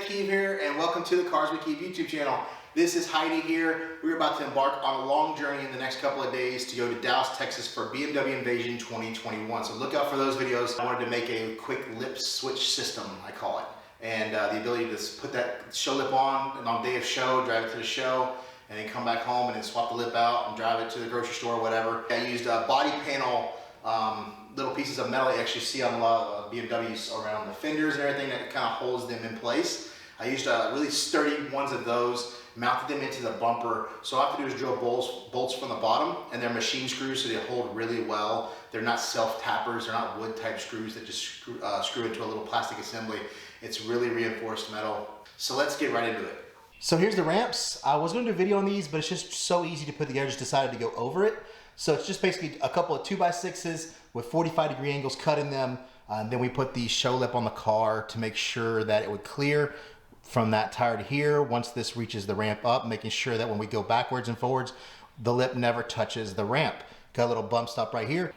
Keeve here, and welcome to the Cars We Keeve YouTube channel. This is Heidi here. We're about to embark on a long journey in the next couple of days to go to Dallas, Texas for BMW Invasion 2021. So look out for those videos. I wanted to make a quick lip switch system, I call it. And the ability to put that show lip on, and on day of show, drive it to the show, and then come back home and then swap the lip out and drive it to the grocery store or whatever. I used body panel little pieces of metal you actually see on a lot of BMWs around the fenders and everything that kind of holds them in place. I used really sturdy ones of those, mounted them into the bumper. So all I have to do is drill bolts from the bottom, and they're machine screws, so they hold really well. They're not self-tappers, they're not wood type screws that just screw into a little plastic assembly. It's really reinforced metal. So let's get right into it. So here's the ramps. I was going to do a video on these, but it's just so easy to put together, just decided to go over it. So it's just basically a couple of 2x6s with 45-degree angles cut in them. And then we put the show lip on the car to make sure that it would clear from that tire to here once this reaches the ramp up, making sure that when we go backwards and forwards, the lip never touches the ramp. Got a little bump stop right here.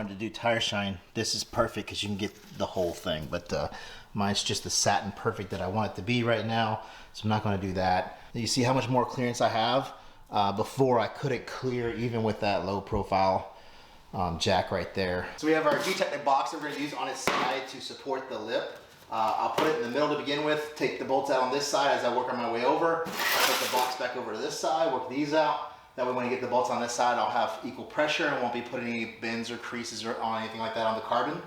To do tire shine, this is perfect because you can get the whole thing, but mine's just the satin perfect that I want it to be right now, so I'm not going to do that. You see how much more clearance I have. Before I couldn't clear even with that low profile jack right there. So we have our G-Technic box that we're going to use on its side to support the lip. I'll put it in the middle to begin with, take the bolts out on this side as I work on my way over. I'll put the box back over to this side, work these out. That way when I get the bolts on this side, I'll have equal pressure and won't be putting any bends or creases or on anything like that on the carbon.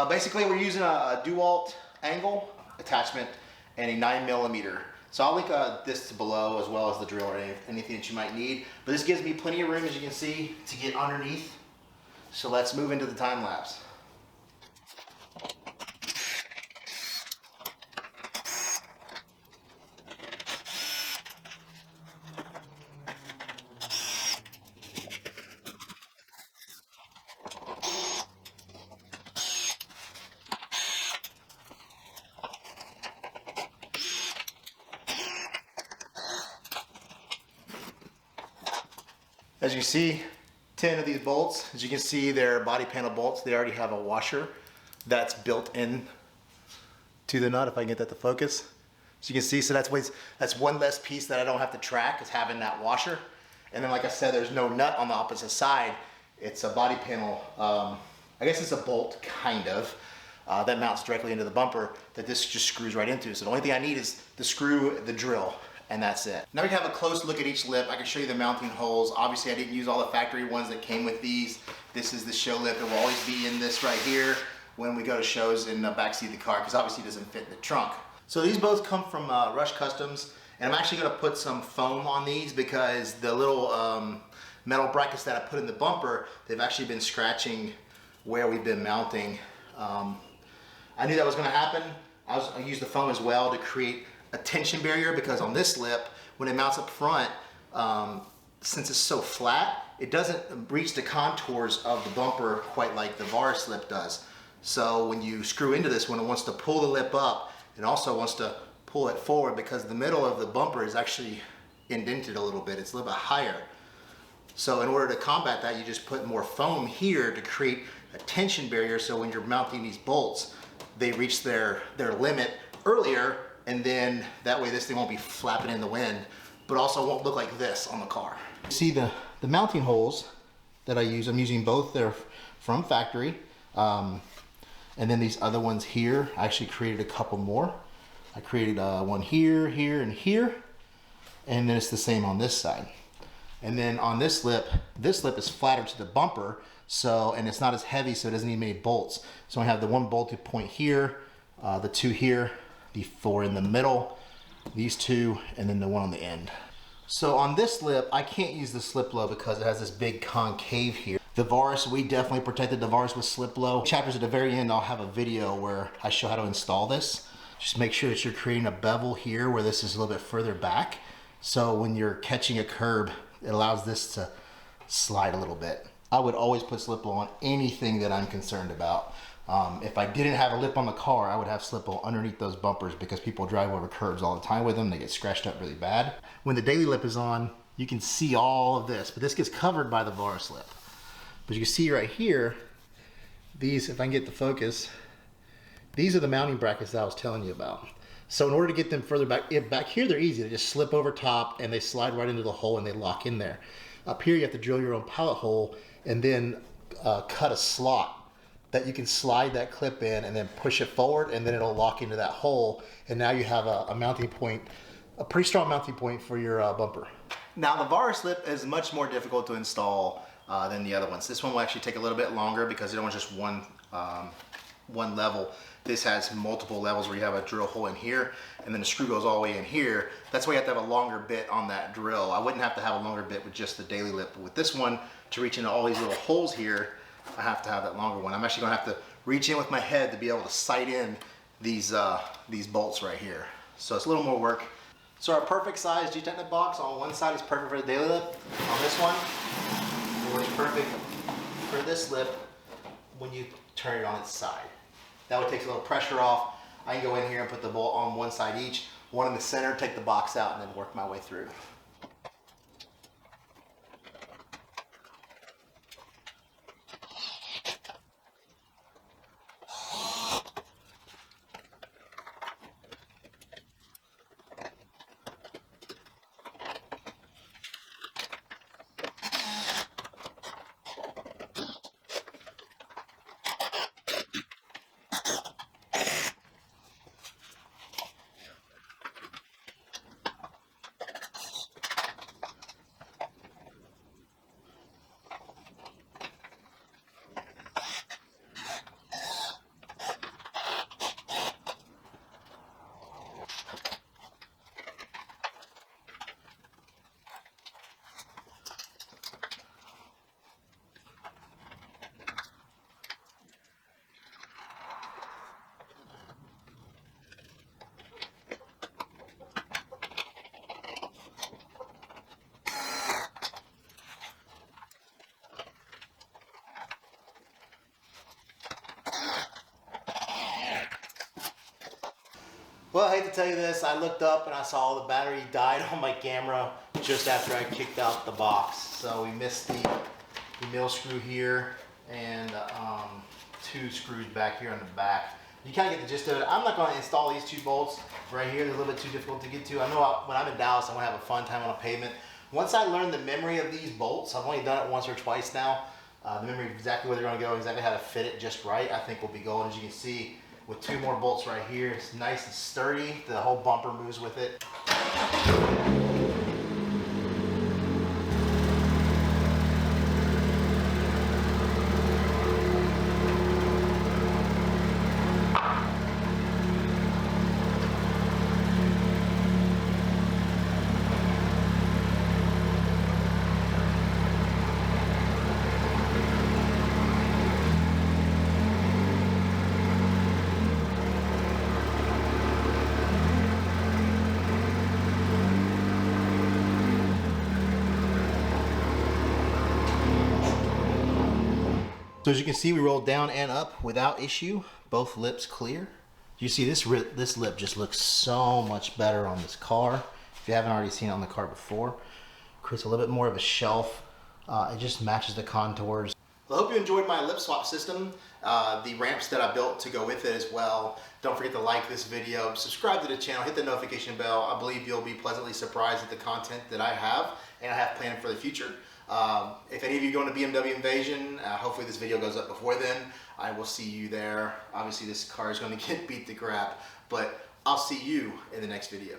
Basically, we're using a DeWalt angle attachment and a 9mm. So I'll link this to below, as well as the drill or anything that you might need. But this gives me plenty of room, as you can see, to get underneath. So let's move into the time lapse. As you see, 10 of these bolts, as you can see, they're body panel bolts. They already have a washer that's built in to the nut, if I can get that to focus. As you can see, so that's one less piece that I don't have to track, is having that washer. And then, like I said, there's no nut on the opposite side. It's a body panel, I guess it's a bolt, kind of, that mounts directly into the bumper that this just screws right into. So the only thing I need is the screw, the drill, and that's it. Now we have a close look at each lip. I can show you the mounting holes. Obviously I didn't use all the factory ones that came with these. This is the show lip. It will always be in this right here when we go to shows in the backseat of the car, because obviously it doesn't fit in the trunk. So these both come from Rush Customs, and I'm actually gonna put some foam on these because the little metal brackets that I put in the bumper, they've actually been scratching where we've been mounting. I knew that was gonna happen. I used the foam as well to create a tension barrier, because on this lip, when it mounts up front, since it's so flat, it doesn't reach the contours of the bumper quite like the Var Slip does. So when you screw into this one, it wants to pull the lip up, and also wants to pull it forward because the middle of the bumper is actually indented a little bit. It's a little bit higher. So in order to combat that, you just put more foam here to create a tension barrier, so when you're mounting these bolts, they reach their limit earlier, and then that way this thing won't be flapping in the wind, but also won't look like this on the car. See the mounting holes that I use, I'm using both. They're from factory. And then these other ones here, I actually created a couple more. I created one here, here, and here. And then it's the same on this side. And then on this lip is flatter to the bumper, so, and it's not as heavy, so it doesn't need many bolts. So I have the one bolted point here, the two here, the 4 in the middle, these 2, and then the one on the end. So on this lip, I can't use the slip low because it has this big concave here. The Varis, we definitely protected the Varis with slip low. Chapters at the very end, I'll have a video where I show how to install this. Just make sure that you're creating a bevel here where this is a little bit further back. So when you're catching a curb, it allows this to slide a little bit. I would always put slip low on anything that I'm concerned about. If I didn't have a lip on the car, I would have slip underneath those bumpers because people drive over curbs all the time with them. They get scratched up really bad. When the daily lip is on, you can see all of this, but this gets covered by the Var Slip. But you can see right here, these, if I can get the focus, these are the mounting brackets that I was telling you about. So in order to get them further back, back here they're easy. They just slip over top and they slide right into the hole and they lock in there. Up here you have to drill your own pilot hole and then cut a slot that you can slide that clip in and then push it forward and then it'll lock into that hole. And now you have a mounting point, a pretty strong mounting point for your bumper. Now the Var Slip is much more difficult to install than the other ones. This one will actually take a little bit longer because it only just one level. This has multiple levels where you have a drill hole in here and then the screw goes all the way in here. That's why you have to have a longer bit on that drill. I wouldn't have to have a longer bit with just the daily lip, but with this one, to reach into all these little holes here, I have to have that longer one. I'm actually gonna have to reach in with my head to be able to sight in these bolts right here. So it's a little more work. So our perfect size G-Technic box on one side is perfect for the daily lip. On this one, it works perfect for this lip when you turn it on its side. That would take a little pressure off. I can go in here and put the bolt on one side each, one in the center, take the box out, and then work my way through. Well, I hate to tell you this, I looked up and I saw the battery died on my camera just after I kicked out the box. So we missed the mill screw here and 2 screws back here on the back. You kind of get the gist of it. I'm not going to install these 2 bolts right here. They're a little bit too difficult to get to. I know when I'm in Dallas, I'm going to have a fun time on a pavement. Once I learn the memory of these bolts, I've only done it once or twice now, the memory of exactly where they're going to go, exactly how to fit it just right, I think will be golden. As you can see, with 2 more bolts right here, it's nice and sturdy. The whole bumper moves with it. So as you can see, we rolled down and up without issue, both lips clear. You see this lip just looks so much better on this car. If you haven't already seen it on the car before, creates a little bit more of a shelf. It just matches the contours. Well, I hope you enjoyed my lip swap system, the ramps that I built to go with it as well. Don't forget to like this video, subscribe to the channel, hit the notification bell. I believe you'll be pleasantly surprised at the content that I have and I have planned for the future. If any of you go into BMW Invasion, hopefully this video goes up before then. I will see you there. Obviously this car is going to get beat to crap, but I'll see you in the next video.